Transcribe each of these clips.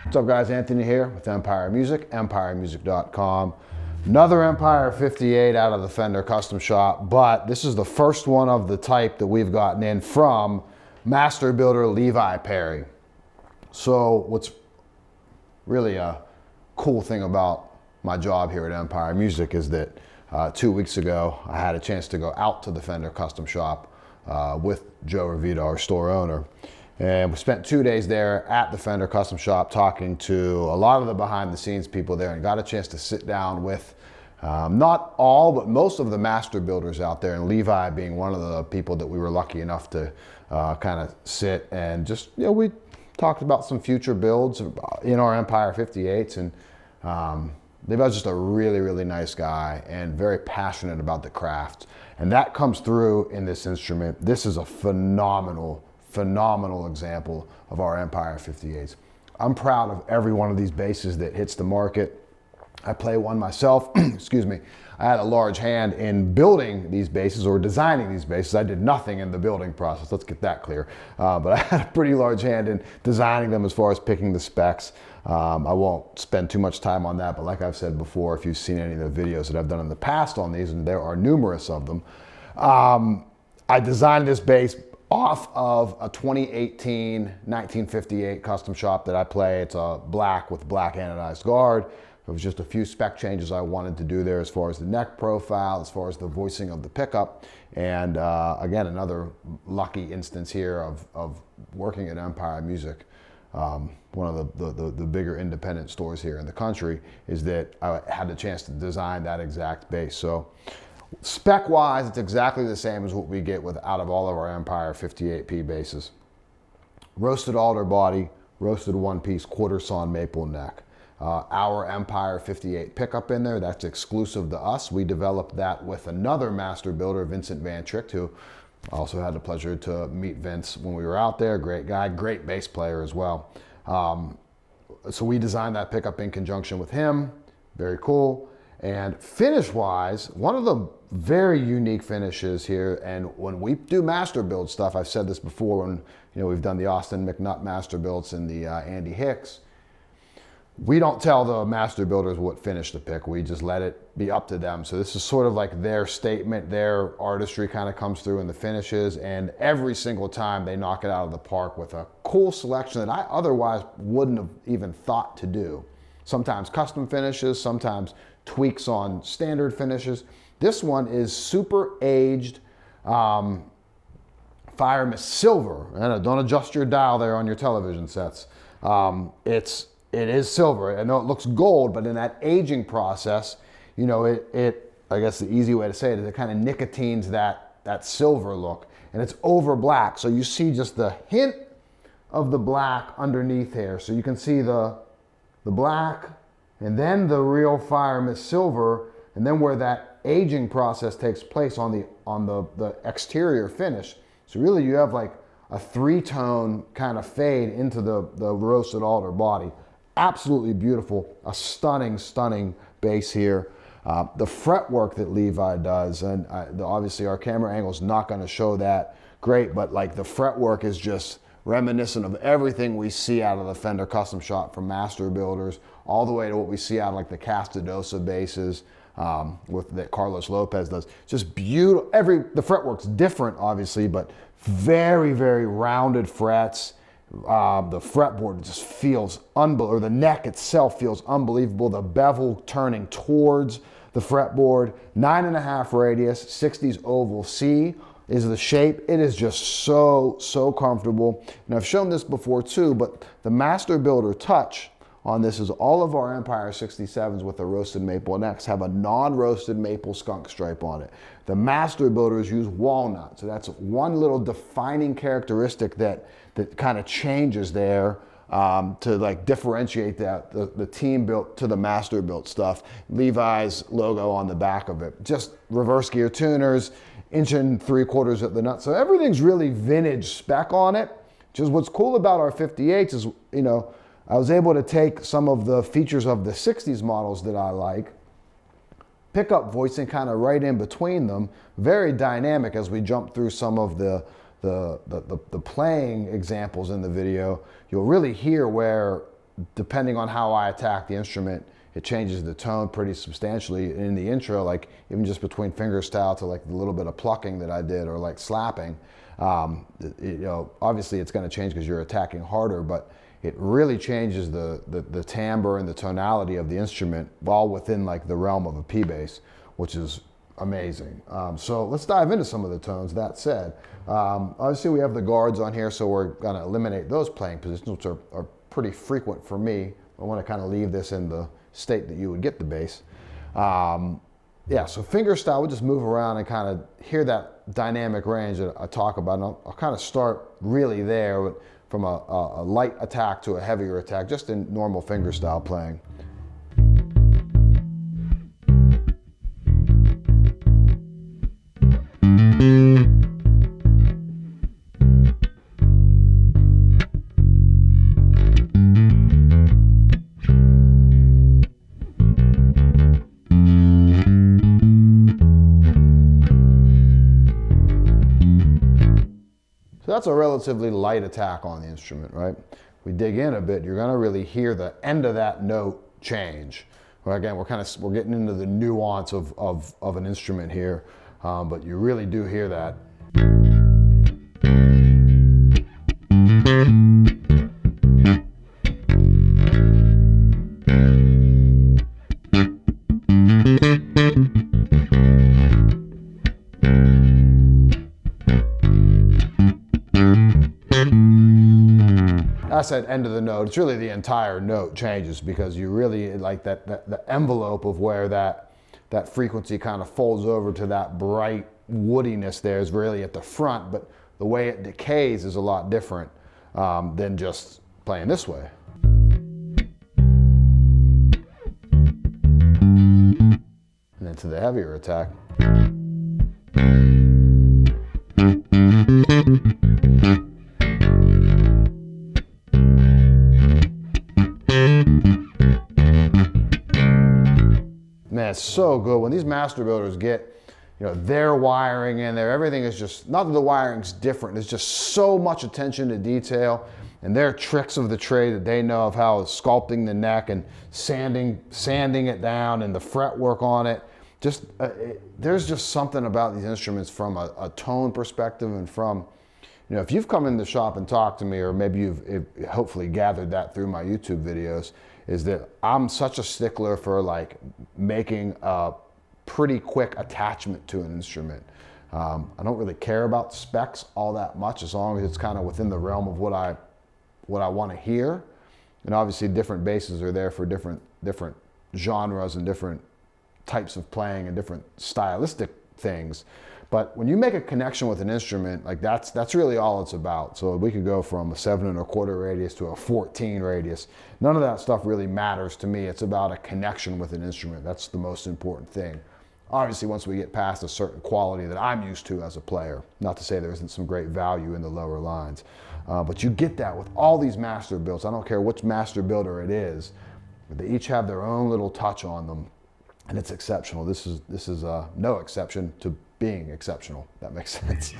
What's up guys, Anthony here with Empire Music, empiremusic.com. Another Empire 58 out of the Fender Custom Shop, but this is the first one of the type that we've gotten in from master builder Levi Perry. So what's really a cool thing about my job here at Empire Music is that 2 weeks ago I had a chance to go out to the Fender Custom Shop with Joe Revita, our store owner. And we spent 2 days there at the Fender Custom Shop talking to a lot of the behind the scenes people there, and got a chance to sit down with not all, but most of the master builders out there, and Levi being one of the people that we were lucky enough to kind of sit and just, you know, we talked about some future builds in our Empire 58s, and Levi's just a really, really nice guy and very passionate about the craft. And that comes through in this instrument. This is a phenomenal example of our Empire 58s. I'm proud of every one of these basses that hits the market. I play one myself, excuse me. I had a large hand in building these basses or designing these basses. I did nothing in the building process, let's get that clear. But I had a pretty large hand in designing them as far as picking the specs. I won't spend too much time on that, but like I've said before, if you've seen any of the videos that I've done in the past on these, and there are numerous of them, I designed this bass off of a 2018 1958 custom shop that I play. It's a black with black anodized guard. There was just a few spec changes I wanted to do there as far as the neck profile, as far as the voicing of the pickup. And again, another lucky instance here of working at Empire Music. One of the bigger independent stores here in the country, is that I had the chance to design that exact bass. So spec-wise, it's exactly the same as what we get out of all of our Empire 58P basses. Roasted alder body, roasted one-piece quarter sawn maple neck. Our Empire 58 pickup in there, that's exclusive to us. We developed that with another master builder, Vincent Van Tricht, who also had the pleasure to meet Vince when we were out there. Great guy, great bass player as well. So we designed that pickup in conjunction with him. Very cool. And finish-wise, one of the very unique finishes here, and when we do master build stuff, I've said this before, when we've done the Austin McNutt master builds and the Andy Hicks, we don't tell the master builders what finish to pick. We just let it be up to them. So this is sort of like their statement, their artistry kind of comes through in the finishes, and every single time they knock it out of the park with a cool selection that I otherwise wouldn't have even thought to do. Sometimes custom finishes, sometimes tweaks on standard finishes. This one is super aged Fire Mist Silver. And don't adjust your dial there on your television sets. It is silver. I know it looks gold, but in that aging process, I guess the easy way to say it is it kind of nicotines that silver look, and it's over black. So you see just the hint of the black underneath here. So you can see the black, and then the real Fire Mist Silver, and then where that aging process takes place on the exterior finish. So really you have like a three-tone kind of fade into the roasted alder body. Absolutely beautiful, a stunning bass here. The fretwork that Levi does, and obviously our camera angle is not going to show that great, but like the fretwork is just reminiscent of everything we see out of the Fender Custom Shop from master builders, all the way to what we see out of like the Castadosa basses that Carlos Lopez does. Just beautiful. The fretwork's different, obviously, but very rounded frets. The fretboard just feels unbelievable, or the neck itself feels unbelievable. The bevel turning towards the fretboard, 9.5 radius, 60s oval C is the shape. It is just so comfortable. And I've shown this before too, but the master builder touch on this is all of our Empire 67s with the roasted maple necks have a non-roasted maple skunk stripe on it. The master builders use walnut, so that's one little defining characteristic that kind of changes there to like differentiate the team built to the master built stuff. Levi's logo on the back of it. Just reverse gear tuners, 1 3/4 at the nut. So everything's really vintage spec on it. Just what's cool about our 58s is, I was able to take some of the features of the 60s models that I like, pickup voicing kind of right in between them, very dynamic as we jump through some of the playing examples in the video. You'll really hear where depending on how I attack the instrument, it changes the tone pretty substantially. In the intro, like even just between fingerstyle to like the little bit of plucking that I did, or like slapping, you know, obviously it's going to change because you're attacking harder, but it really changes the timbre and the tonality of the instrument while within like the realm of a P bass, which is amazing. So let's dive into some of the tones. That said, obviously we have the guards on here, so we're going to eliminate those playing positions, which are pretty frequent for me. I want to kind of leave this in the state that you would get the bass. Yeah, so fingerstyle, we'll just move around and kind of hear that dynamic range that I talk about. And I'll kind of start really there from a light attack to a heavier attack, just in normal fingerstyle playing. So that's a relatively light attack on the instrument, right? We dig in a bit, you're gonna really hear the end of that note change. Well, again, we're getting into the nuance of an instrument here, but you really do hear that. I said end of the note, it's really the entire note changes, because you really like the envelope of where that frequency kind of folds over to that bright woodiness there is really at the front, but the way it decays is a lot different than just playing this way. And then to the heavier attack. Man, it's so good when these master builders get, you know, their wiring in there. Everything is just, not that the wiring's different, there's just so much attention to detail, and their tricks of the trade that they know of, how sculpting the neck and sanding it down and the fretwork on it. Just there's just something about these instruments from a tone perspective, and from, you know, if you've come in the shop and talked to me, or maybe you've hopefully gathered that through my YouTube videos, is that I'm such a stickler for like making a pretty quick attachment to an instrument. I don't really care about specs all that much, as long as it's kind of within the realm of what I want to hear. And obviously different basses are there for different genres and different types of playing and different stylistic things. But when you make a connection with an instrument, like that's really all it's about. So we could go from a 7 1/4 radius to a 14 radius. None of that stuff really matters to me. It's about a connection with an instrument. That's the most important thing. Obviously, once we get past a certain quality that I'm used to as a player, not to say there isn't some great value in the lower lines, but you get that with all these master builds. I don't care which master builder it is, they each have their own little touch on them, and it's exceptional. This is no exception to being exceptional. That makes sense.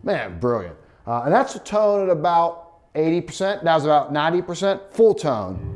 Man, brilliant. And that's a tone at about 80%. That was about 90% full tone.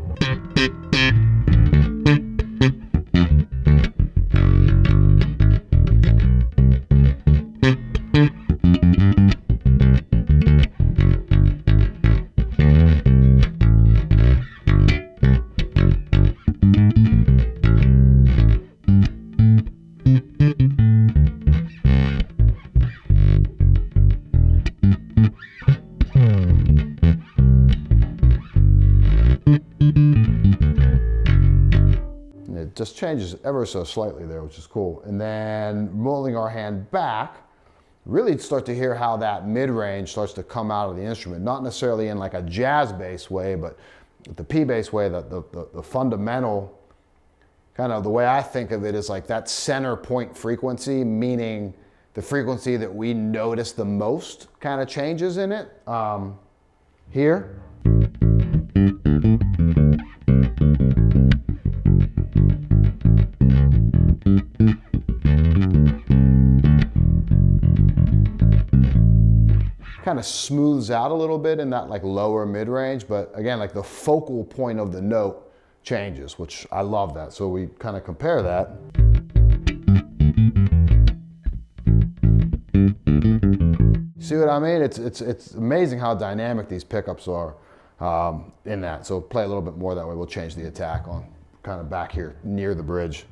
It just changes ever so slightly there, which is cool. And then rolling our hand back, really start to hear how that mid-range starts to come out of the instrument. Not necessarily in like a jazz bass way, but the P bass way, the fundamental kind of the way I think of it is like that center point frequency, meaning the frequency that we notice the most kind of changes in it. Here. Kind of smooths out a little bit in that like lower mid-range, but again, like the focal point of the note changes, which I love that. So we kind of compare that. See what I mean? It's amazing how dynamic these pickups are in that. So play a little bit more that way. We'll change the attack on kind of back here near the bridge.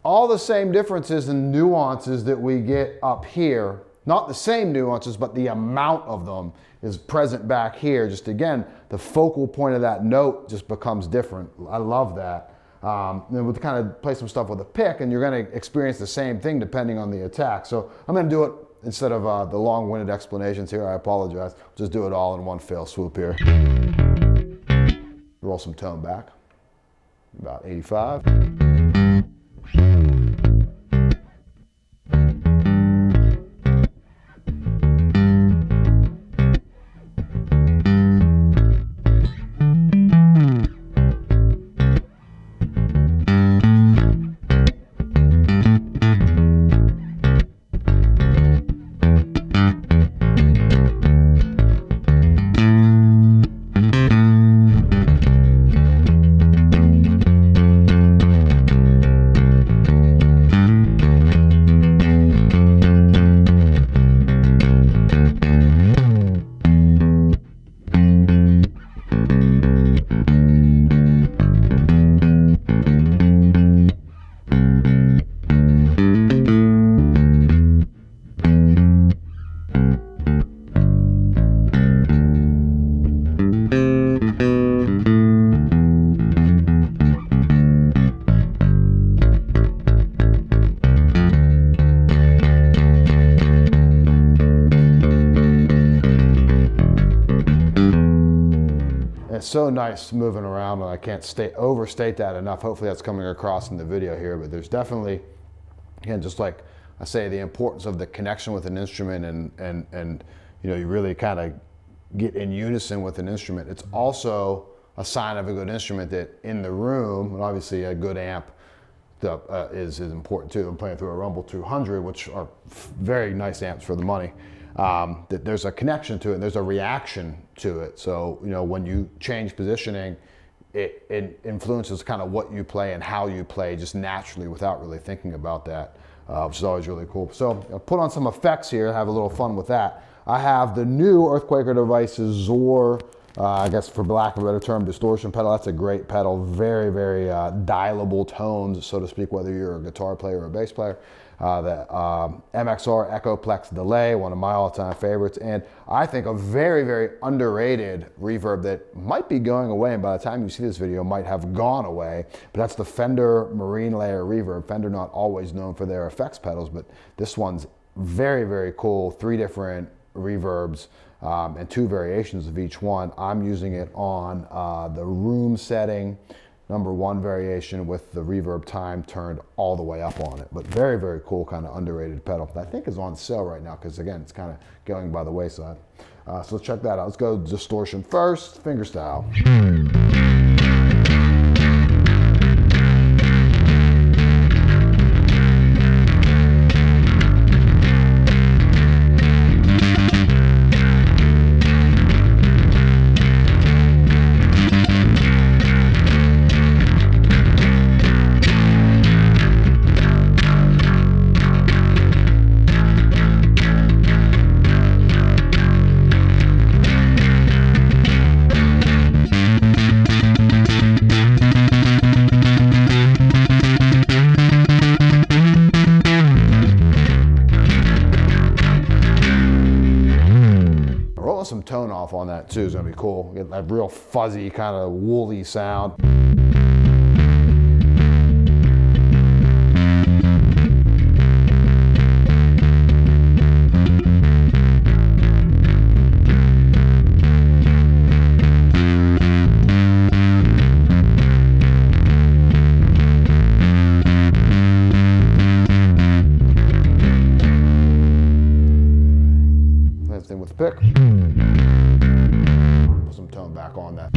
All the same differences and nuances that we get up here, not the same nuances, but the amount of them is present back here. Just again, the focal point of that note just becomes different. I love that. Then we'll kind of play some stuff with a pick, and you're going to experience the same thing depending on the attack. So I'm going to do it instead of the long-winded explanations here. I apologize. Just do it all in one fell swoop here. Roll some tone back, about 85. It's so nice moving around, and I can't overstate that enough. Hopefully that's coming across in the video here, but there's definitely, again, just like I say, the importance of the connection with an instrument and you know, you really kind of get in unison with an instrument. It's also a sign of a good instrument that in the room, and obviously a good amp is important too. I'm playing through a Rumble 200, which are very nice amps for the money. That there's a connection to it, there's a reaction to it. So, you know, when you change positioning, it influences kind of what you play and how you play just naturally without really thinking about that, which is always really cool. So I'll put on some effects here, have a little fun with that. I have the new Earthquaker Devices Zor, I guess for lack of a better term, distortion pedal. That's a great pedal, very, very dialable tones, so to speak, whether you're a guitar player or a bass player. The MXR Echoplex Delay, one of my all-time favorites, and I think a very, very underrated reverb that might be going away, and by the time you see this video might have gone away, but that's the Fender Marine Layer reverb. Fender not always known for their effects pedals, but this one's very, very cool. 3 different reverbs and 2 variations of each one. I'm using it on the room setting, #1 variation with the reverb time turned all the way up on it. But very, very cool, kind of underrated pedal that I think is on sale right now because, again, it's kind of going by the wayside. So let's check that out. Let's go distortion first, fingerstyle. tone off on that too is gonna be cool. Get that real fuzzy, kind of woolly sound. Thing with the pick. Put some tone back on that.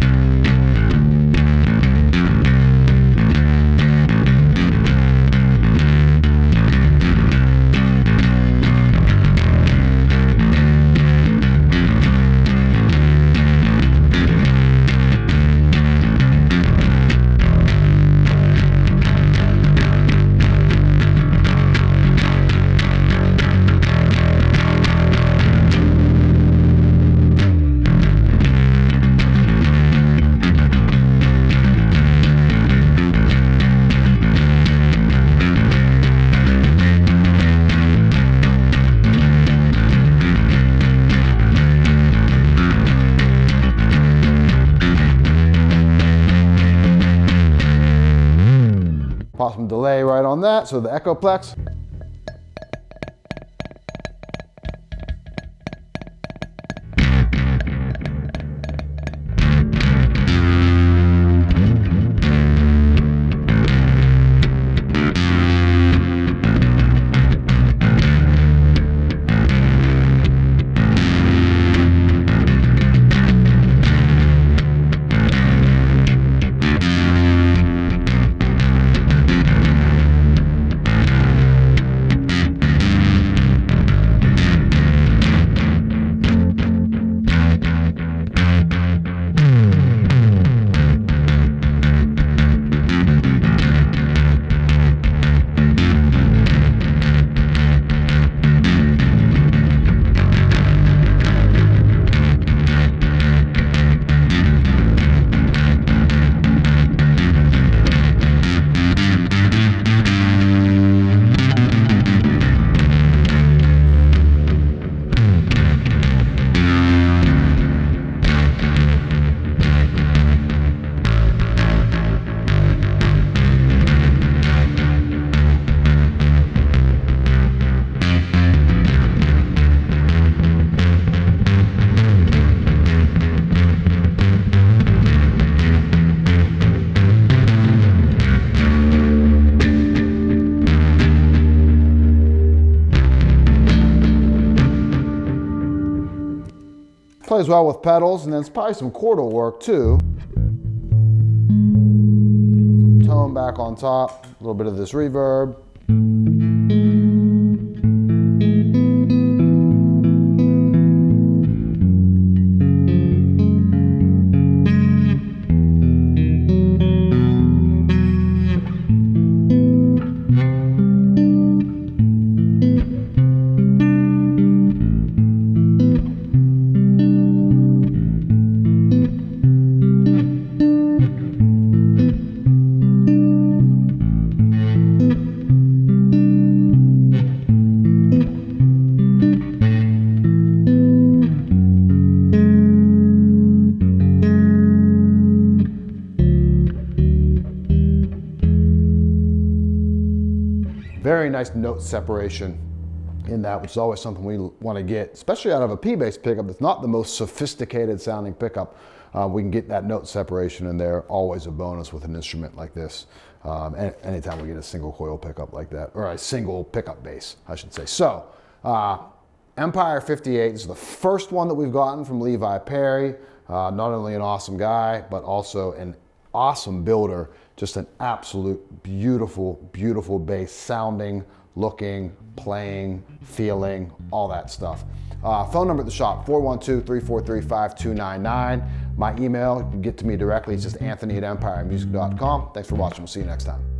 Pop some delay right on that, so the Echoplex. Plays well with pedals, and then it's probably some chordal work too. Some tone back on top, a little bit of this reverb. Very nice note separation in that, which is always something we want to get, especially out of a P-bass pickup that's not the most sophisticated sounding pickup. We can get that note separation in there, always a bonus with an instrument like this. Anytime we get a single coil pickup like that, or a single pickup bass, I should say. So, Empire 58 is the first one that we've gotten from Levi Perry. Not only an awesome guy, but also an awesome builder. Just an absolute beautiful, beautiful bass, sounding, looking, playing, feeling, all that stuff. Phone number at the shop, 412-343-5299. My email, you can get to me directly. It's just anthony@empiremusic.com. Thanks for watching. We'll see you next time.